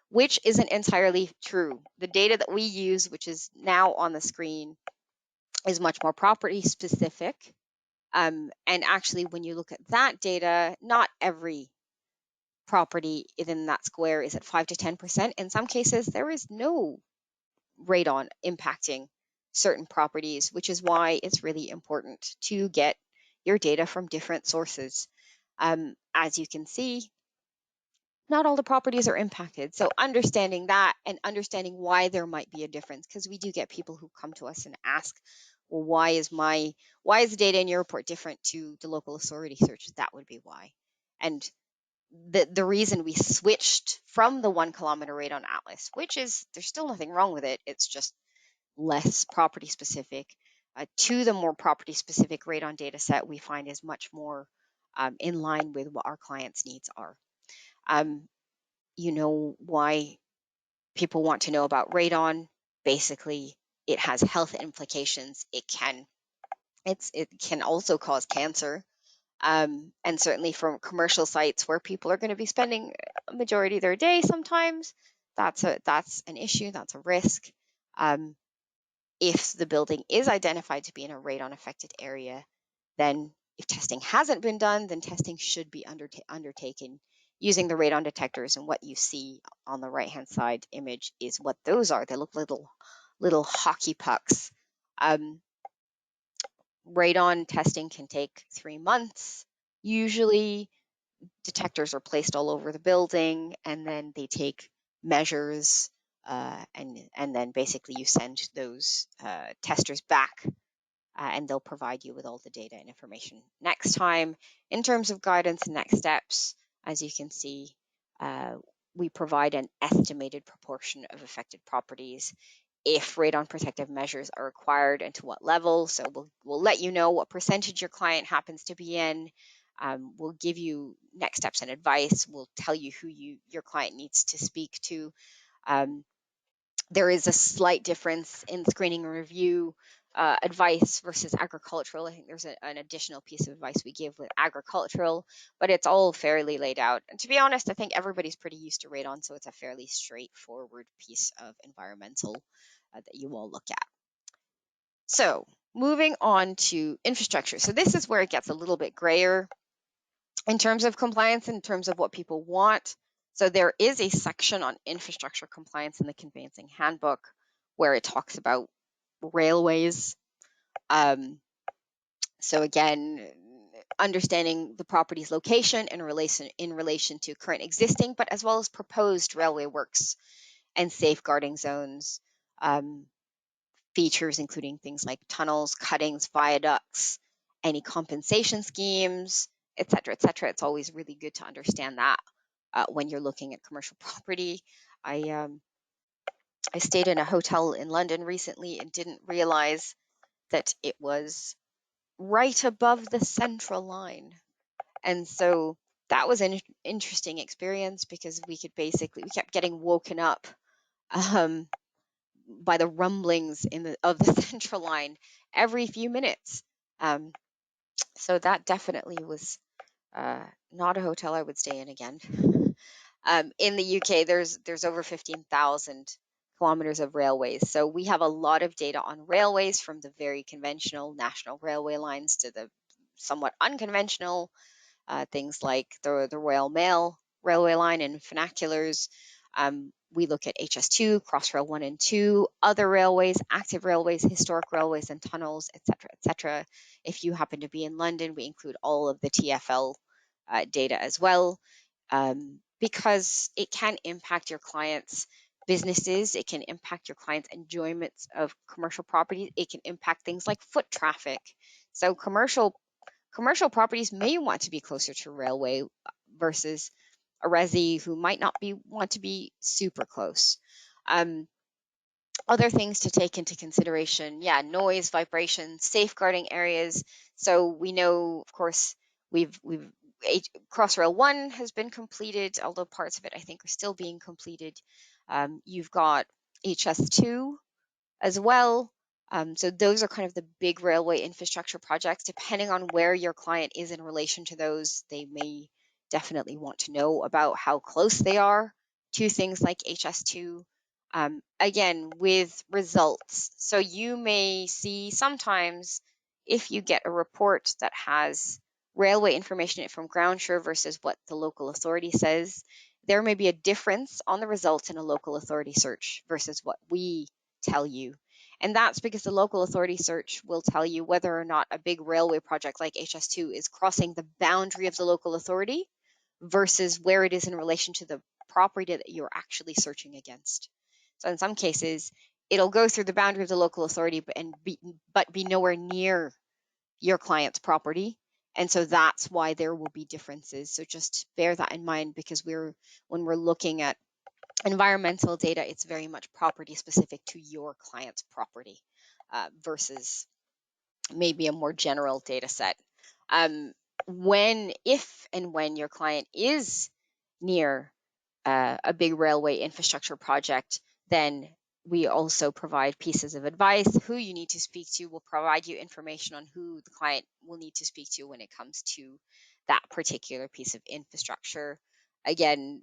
Which isn't entirely true. The data that we use, which is now on the screen, is much more property specific. And actually, when you look at that data, not every property within that square is at 5 to 10%. In some cases, there is no radon impacting certain properties, which is why it's really important to get your data from different sources. As you can see, not all the properties are impacted. So understanding that and understanding why there might be a difference, because we do get people who come to us and ask, well, why is the data in your report different to the local authority search? That would be why. And the reason we switched from the 1 kilometer radon atlas, which is, there's still nothing wrong with it, it's just less property specific, to the more property specific radon data set, we find is much more in line with what our clients' needs are. You know why people want to know about radon? Basically, it has health implications. It can also cause cancer. And certainly from commercial sites where people are going to be spending a majority of their day sometimes, that's an issue, that's a risk. If the building is identified to be in a radon affected area, then if testing hasn't been done, then testing should be undertaken using the radon detectors. And what you see on the right hand side image is what those are. They look little hockey pucks. Radon testing can take 3 months. Usually detectors are placed all over the building, and then they take measures, and then basically you send those testers back, and they'll provide you with all the data and information next time. In terms of guidance and next steps, as you can see, we provide an estimated proportion of affected properties, if radon protective measures are required and to what level. So we'll let you know what percentage your client happens to be in. We'll give you next steps and advice. We'll tell you who your client needs to speak to. There is a slight difference in screening and review advice versus agricultural. I think there's an additional piece of advice we give with agricultural, but it's all fairly laid out. And to be honest, I think everybody's pretty used to radon, so it's a fairly straightforward piece of environmental that you all look at. So moving on to infrastructure. So this is where it gets a little bit grayer in terms of compliance, in terms of what people want. So there is a section on infrastructure compliance in the conveyancing handbook where it talks about railways. So again, understanding the property's location in relation to current existing, but as well as proposed railway works and safeguarding zones, features including things like tunnels, cuttings, viaducts, any compensation schemes, et cetera, et cetera. It's always really good to understand that when you're looking at commercial property. I stayed in a hotel in London recently and didn't realize that it was right above the central line. And so that was an interesting experience because we kept getting woken up by the rumblings of the central line every few minutes. So that definitely was not a hotel I would stay in again. In the UK, there's over 15,000 kilometers of railways. So we have a lot of data on railways, from the very conventional national railway lines to the somewhat unconventional things like the Royal Mail railway line and vernaculars. We look at HS2, Crossrail 1 and 2, other railways, active railways, historic railways and tunnels, etc., etc. If you happen to be in London, we include all of the TfL data as well, because it can impact your clients' businesses, it can impact your clients' enjoyments of commercial properties, it can impact things like foot traffic. So commercial properties may want to be closer to railway versus a resi who might not want to be super close. Other things to take into consideration, noise, vibration, safeguarding areas. So we know, of course, Crossrail 1 has been completed, although parts of it I think are still being completed. You've got HS2 as well. So those are kind of the big railway infrastructure projects. Depending on where your client is in relation to those, they may definitely want to know about how close they are to things like HS2. Again, with results. So you may see sometimes, if you get a report that has railway information from Groundsure versus what the local authority says, there may be a difference on the results in a local authority search versus what we tell you. And that's because the local authority search will tell you whether or not a big railway project like HS2 is crossing the boundary of the local authority versus where it is in relation to the property that you're actually searching against. So in some cases, it'll go through the boundary of the local authority but be nowhere near your client's property. And so that's why there will be differences. So just bear that in mind, because when we're looking at environmental data, it's very much property specific to your client's property versus maybe a more general data set. If and when your client is near a big railway infrastructure project, then we also provide pieces of advice. Who you need to speak to, will provide you information on who the client will need to speak to when it comes to that particular piece of infrastructure. Again,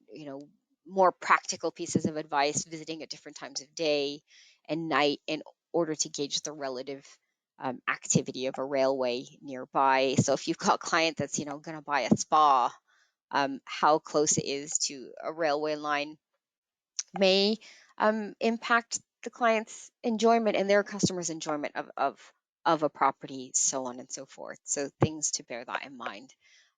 more practical pieces of advice, visiting at different times of day and night in order to gauge the relative activity of a railway nearby. So if you've got a client that's going to buy a spa, how close it is to a railway line may impact the client's enjoyment and their customers' enjoyment of a property, so on and so forth. So things to bear that in mind.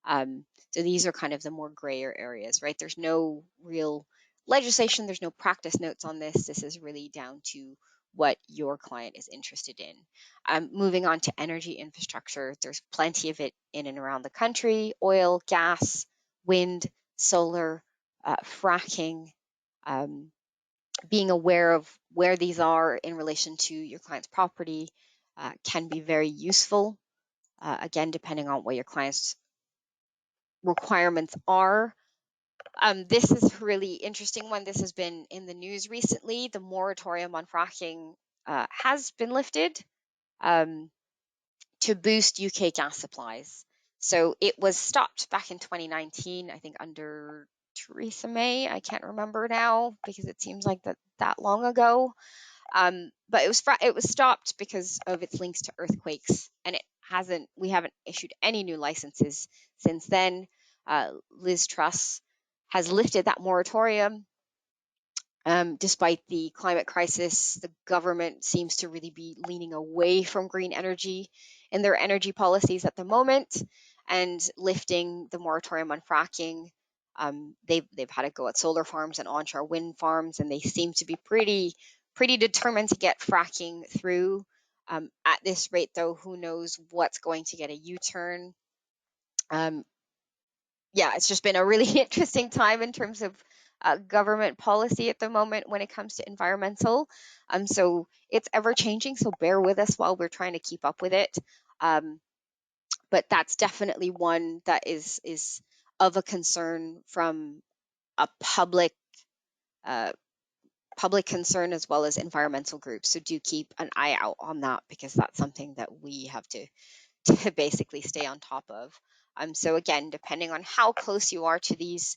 So these are kind of the more grayer areas, right? There's no real legislation, there's no practice notes on this. This is really down to what your client is interested in. Moving on to energy infrastructure, there's plenty of it in and around the country: oil, gas, wind, solar, fracking. Being aware of where these are in relation to your client's property can be very useful. Again, depending on what your client's requirements are. This is a really interesting one. This has been in the news recently. The moratorium on fracking has been lifted to boost UK gas supplies. So it was stopped back in 2019, I think under Theresa May. I can't remember now because it seems like that long ago. But it was stopped because of its links to earthquakes, and we haven't issued any new licenses since then. Liz Truss has lifted that moratorium. Despite the climate crisis, the government seems to really be leaning away from green energy in their energy policies at the moment and lifting the moratorium on fracking. They've had a go at solar farms and onshore wind farms, and they seem to be pretty determined to get fracking through. At this rate, though, who knows what's going to get a U-turn. Yeah, it's just been a really interesting time in terms of government policy at the moment when it comes to environmental. So it's ever changing, so bear with us while we're trying to keep up with it. But that's definitely one that is of a concern from a public concern as well as environmental groups. So do keep an eye out on that, because that's something that we have to basically stay on top of. So again, depending on how close you are to these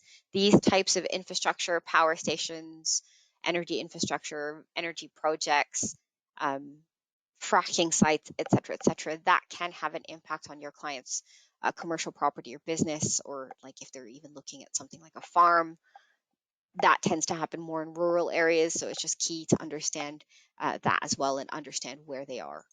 types of infrastructure, power stations, energy infrastructure, energy projects, fracking sites, et cetera, that can have an impact on your client's commercial property or business, or like if they're even looking at something like a farm. That tends to happen more in rural areas, so it's just key to understand that as well and understand where they are.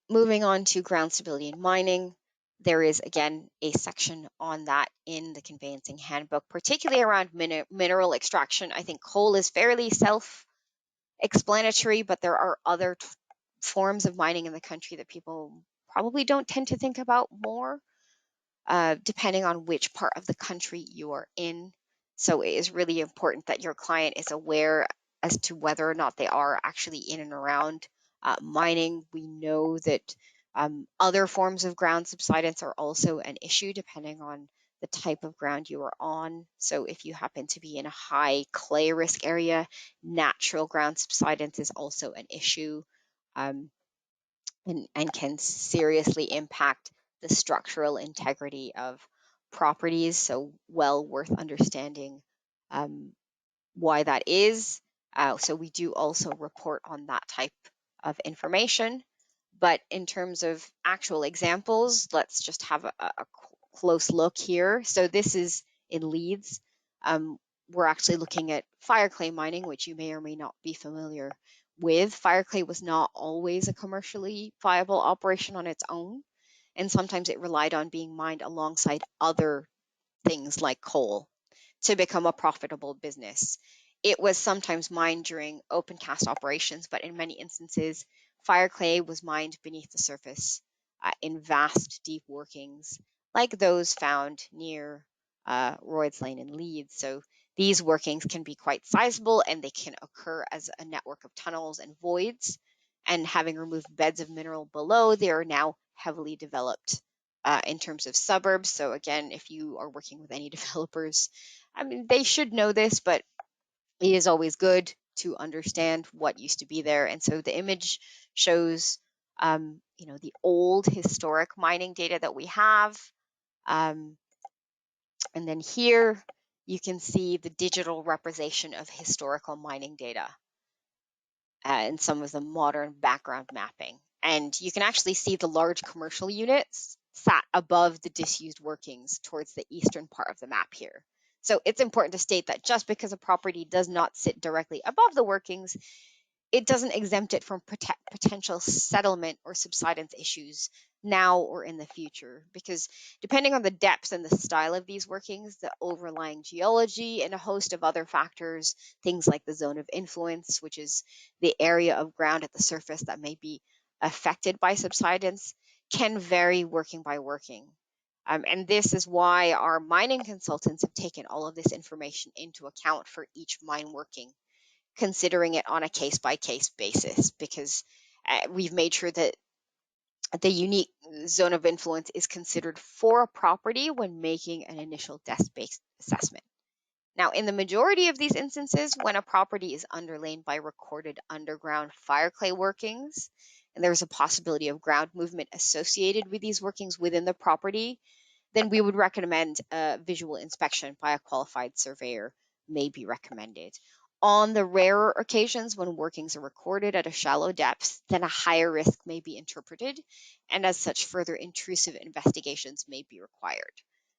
Moving on to ground stability and mining, there is again a section on that in the conveyancing handbook, particularly around mineral extraction. I think coal is fairly self-explanatory, but there are other forms of mining in the country that people probably don't tend to think about more, depending on which part of the country you are in. So it is really important that your client is aware as to whether or not they are actually in and around mining. We know that other forms of ground subsidence are also an issue depending on the type of ground you are on. So if you happen to be in a high clay risk area, natural ground subsidence is also an issue, and can seriously impact the structural integrity of properties. So well worth understanding why that is. So we do also report on that type of information. But in terms of actual examples, let's just have a close look here. So this is in Leeds. We're actually looking at fire clay mining, which you may or may not be familiar with. Fire clay was not always a commercially viable operation on its own, and sometimes it relied on being mined alongside other things like coal to become a profitable business. It was sometimes mined during open cast operations, but in many instances, fire clay was mined beneath the surface in vast, deep workings, like those found near Royds Lane in Leeds. So these workings can be quite sizable, and they can occur as a network of tunnels and voids. and having removed beds of mineral below, they are now heavily developed in terms of suburbs. So again, if you are working with any developers, I mean, they should know this, but it is always good to understand what used to be there. And so the image shows, the old historic mining data that we have. And then here you can see the digital representation of historical mining data and some of the modern background mapping. And you can actually see the large commercial units sat above the disused workings towards the eastern part of the map here. So it's important to state that just because a property does not sit directly above the workings, it doesn't exempt it from potential settlement or subsidence issues now or in the future, because depending on the depth and the style of these workings, the overlying geology and a host of other factors, things like the zone of influence, which is the area of ground at the surface that may be affected by subsidence, can vary working by working. And this is why our mining consultants have taken all of this information into account for each mine working, considering it on a case-by-case basis, because we've made sure that the unique zone of influence is considered for a property when making an initial depth-based assessment. Now, in the majority of these instances, when a property is underlain by recorded underground fire clay workings, and there's a possibility of ground movement associated with these workings within the property, then we would recommend a visual inspection by a qualified surveyor may be recommended. On the rarer occasions when workings are recorded at a shallow depth, then a higher risk may be interpreted, and as such, further intrusive investigations may be required.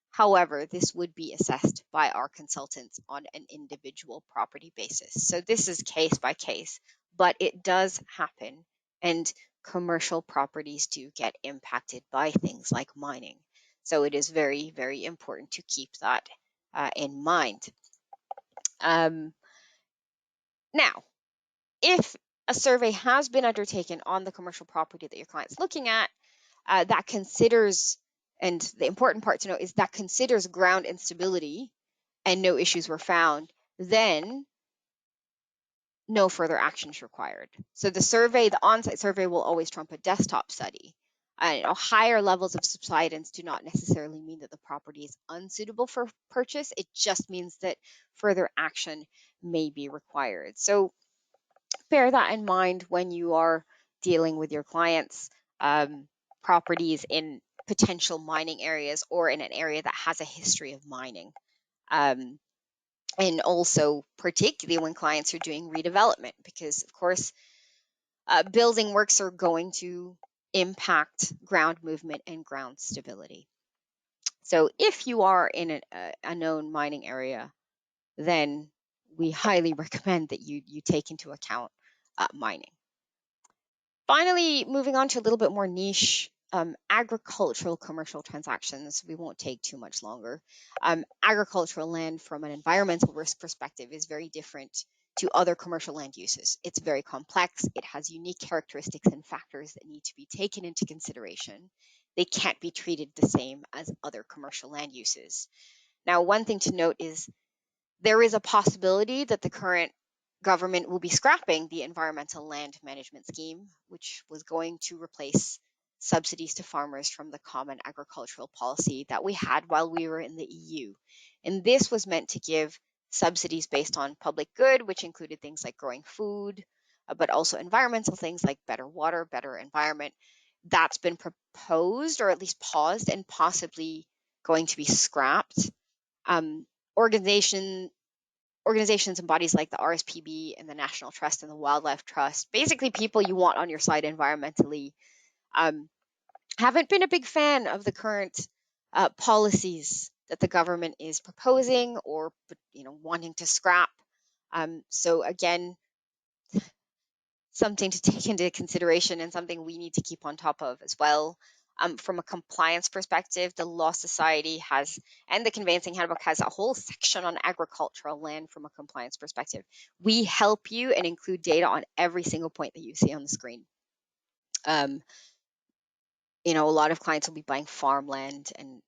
However, this would be assessed by our consultants on an individual property basis. So this is case by case, but it does happen, and commercial properties do get impacted by things like mining. So it is very, very important to keep that in mind. Now, if a survey has been undertaken on the commercial property that your client's looking at, that considers, and the important part to note is that considers ground instability and no issues were found, then no further action is required. So the on-site survey will always trump a desktop study. Higher levels of subsidence do not necessarily mean that the property is unsuitable for purchase. It just means that further action may be required. So bear that in mind when you are dealing with your clients' properties in potential mining areas or in an area that has a history of mining. And also particularly when clients are doing redevelopment, because of course, building works are going to impact ground movement and ground stability. So if you are in a known mining area, then we highly recommend that you take into account mining. Finally, moving on to a little bit more niche, agricultural commercial transactions. We won't take too much longer. Agricultural land from an environmental risk perspective is very different to other commercial land uses. It's very complex. It has unique characteristics and factors that need to be taken into consideration. They can't be treated the same as other commercial land uses. Now, one thing to note is there is a possibility that the current government will be scrapping the environmental land management scheme, which was going to replace subsidies to farmers from the common agricultural policy that we had while we were in the EU. And this was meant to give subsidies based on public good, which included things like growing food, but also environmental things like better water, better environment. That's been proposed or at least paused and possibly going to be scrapped. Organizations and bodies like the RSPB and the National Trust and the Wildlife Trust, basically people you want on your side environmentally, haven't been a big fan of the current policies that the government is proposing or wanting to scrap. So again, something to take into consideration and something we need to keep on top of as well. From a compliance perspective, the Law Society has, and the Conveyancing Handbook has a whole section on agricultural land from a compliance perspective. We help you and include data on every single point that you see on the screen. A lot of clients will be buying farmland, and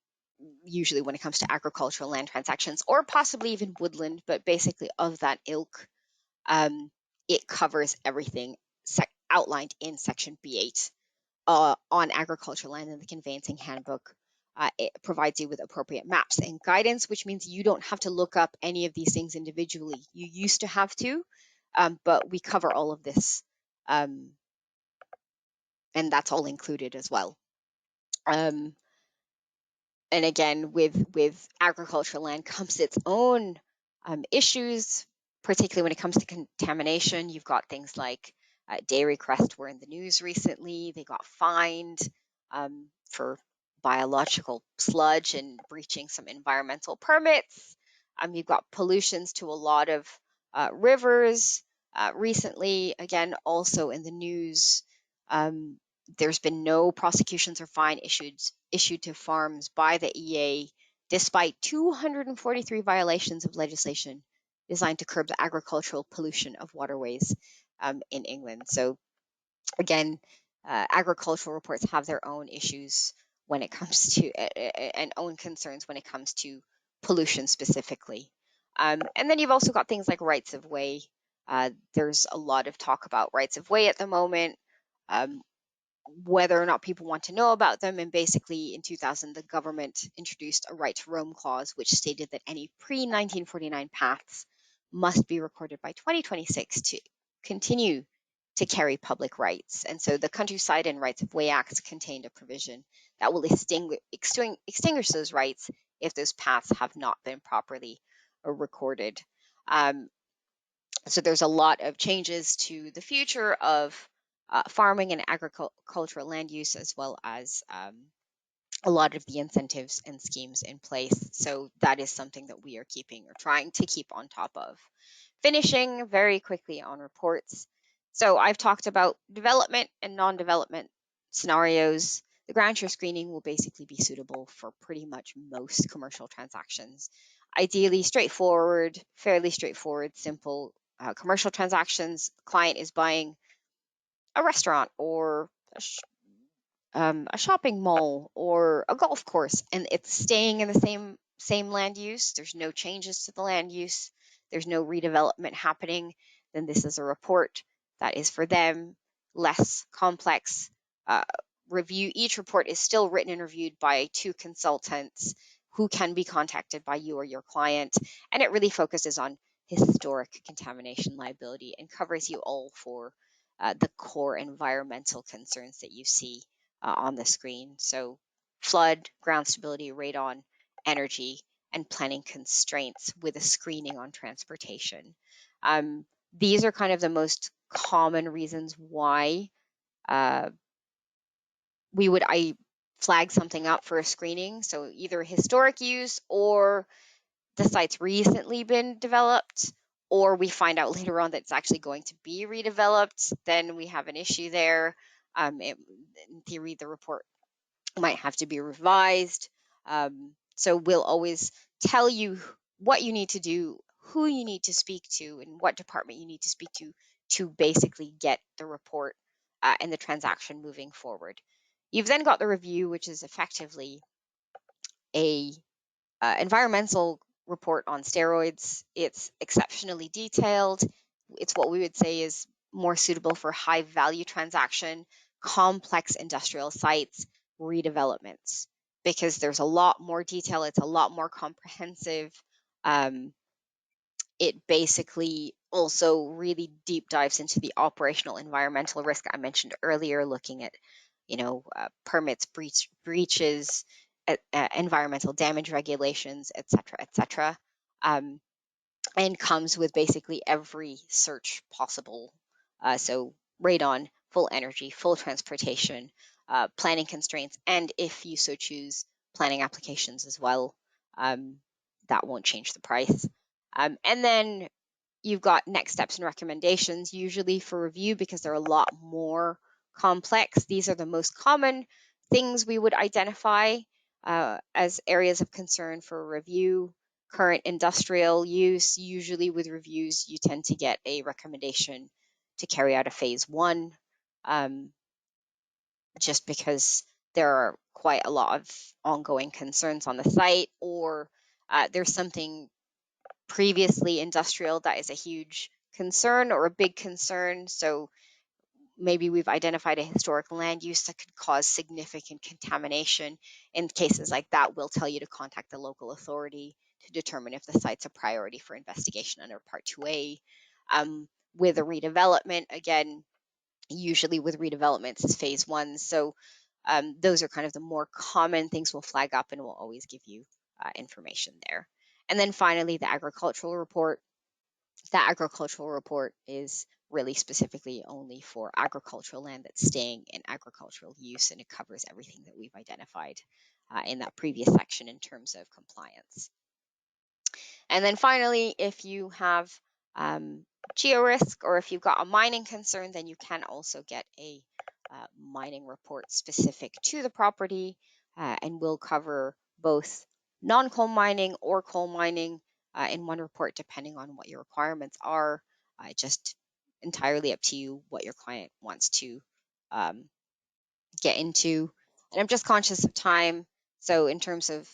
usually when it comes to agricultural land transactions, or possibly even woodland, but basically of that ilk, it covers everything. outlined in section B8 on agricultural land in the conveyancing handbook. It provides you with appropriate maps and guidance, which means you don't have to look up any of these things individually. You used to have to, but we cover all of this, and that's all included as well. And again, with agricultural land comes its own issues, particularly when it comes to contamination. You've got things like Dairy Crest were in the news recently. They got fined for biological sludge and breaching some environmental permits. You've got pollutions to a lot of rivers recently, again, also in the news. There's been no prosecutions or fine issued to farms by the EA, despite 243 violations of legislation designed to curb the agricultural pollution of waterways in England. So again, agricultural reports have their own issues when it comes to and own concerns when it comes to pollution specifically. And then you've also got things like rights of way. There's a lot of talk about rights of way at the moment. Whether or not people want to know about them. And basically in 2000, the government introduced a right to roam clause, which stated that any pre-1949 paths must be recorded by 2026 to continue to carry public rights. And so the Countryside and Rights of Way Act contained a provision that will extinguish those rights if those paths have not been properly recorded. So there's a lot of changes to the future of farming and agricultural land use, as well as a lot of the incentives and schemes in place. So that is something that we are keeping or trying to keep on top of. Finishing very quickly on reports. So I've talked about development and non-development scenarios. The Groundsure screening will basically be suitable for pretty much most commercial transactions. Ideally straightforward, fairly straightforward, simple commercial transactions. The client is buying a restaurant or a shopping mall or a golf course, and it's staying in the same land use. There's no changes to the land use. There's no redevelopment happening. Then this is a report that is for them, less complex review. Each report is still written and reviewed by 2 consultants who can be contacted by you or your client, and it really focuses on historic contamination liability and covers you all for the core environmental concerns that you see on the screen. So flood, ground stability, radon, energy, and planning constraints with a screening on transportation. These are kind of the most common reasons why I flag something up for a screening. So either historic use or the site's recently been developed, or we find out later on that it's actually going to be redeveloped, then we have an issue there. In theory, the report might have to be revised. So we'll always tell you what you need to do, who you need to speak to, and what department you need to speak to basically get the report and the transaction moving forward. You've then got the review, which is effectively a environmental report on steroids. It's exceptionally detailed. It's what we would say is more suitable for high value transaction, complex industrial sites, redevelopments, because there's a lot more detail. It's a lot more comprehensive. It basically also really deep dives into the operational environmental risk I mentioned earlier, looking at, permits, breaches, environmental damage regulations, etc., and comes with basically every search possible. So radon, full energy, full transportation, planning constraints, and if you so choose, planning applications as well. That won't change the price. And then you've got next steps and recommendations, usually for review, because they're a lot more complex. These are the most common things we would identify as areas of concern for review. Current industrial use, usually with reviews, you tend to get a recommendation to carry out a phase 1, just because there are quite a lot of ongoing concerns on the site, or there's something previously industrial that is a huge concern or a big concern. So maybe we've identified a historic land use that could cause significant contamination. In cases like that, we'll tell you to contact the local authority to determine if the site's a priority for investigation under Part 2A. With a redevelopment, again, usually with redevelopments it's phase 1. So those are kind of the more common things we'll flag up, and we'll always give you information there. And then finally, the agricultural report. The agricultural report is really specifically only for agricultural land that's staying in agricultural use, and it covers everything that we've identified in that previous section in terms of compliance. And then finally, if you have georisk, or if you've got a mining concern, then you can also get a mining report specific to the property, and we'll cover both non-coal mining or coal mining in one report, depending on what your requirements are. Just entirely up to you what your client wants to get into. And I'm just conscious of time. So in terms of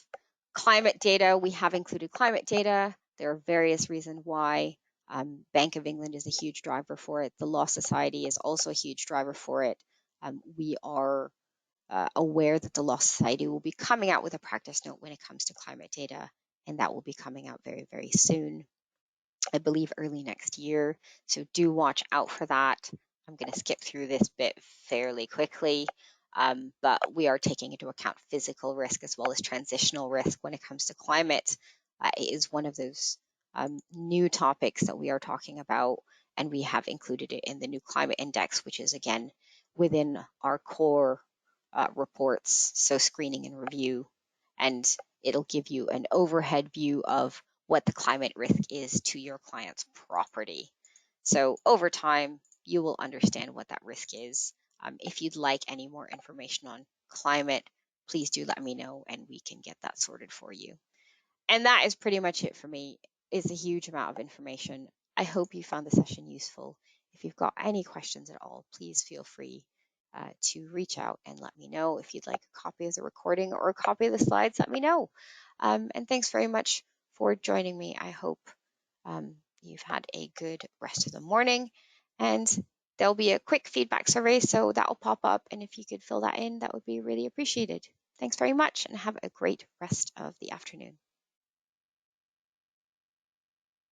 climate data, we have included climate data. There are various reasons why. Bank of England is a huge driver for it. The Law Society is also a huge driver for it. We are aware that the Law Society will be coming out with a practice note when it comes to climate data, and that will be coming out very, very soon. I believe early next year. So do watch out for that. I'm going to skip through this bit fairly quickly, but we are taking into account physical risk as well as transitional risk when it comes to climate. It is one of those new topics that we are talking about, and we have included it in the new climate index, which is again within our core reports, so screening and review, and it'll give you an overhead view of what the climate risk is to your client's property. So over time, you will understand what that risk is. If you'd like any more information on climate, please do let me know and we can get that sorted for you. And that is pretty much it for me. It's a huge amount of information. I hope you found the session useful. If you've got any questions at all, please feel free to reach out and let me know. If you'd like a copy of the recording or a copy of the slides, let me know. And thanks very much for joining me. I hope you've had a good rest of the morning, and there'll be a quick feedback survey, so that will pop up, and if you could fill that in, that would be really appreciated. Thanks very much and have a great rest of the afternoon.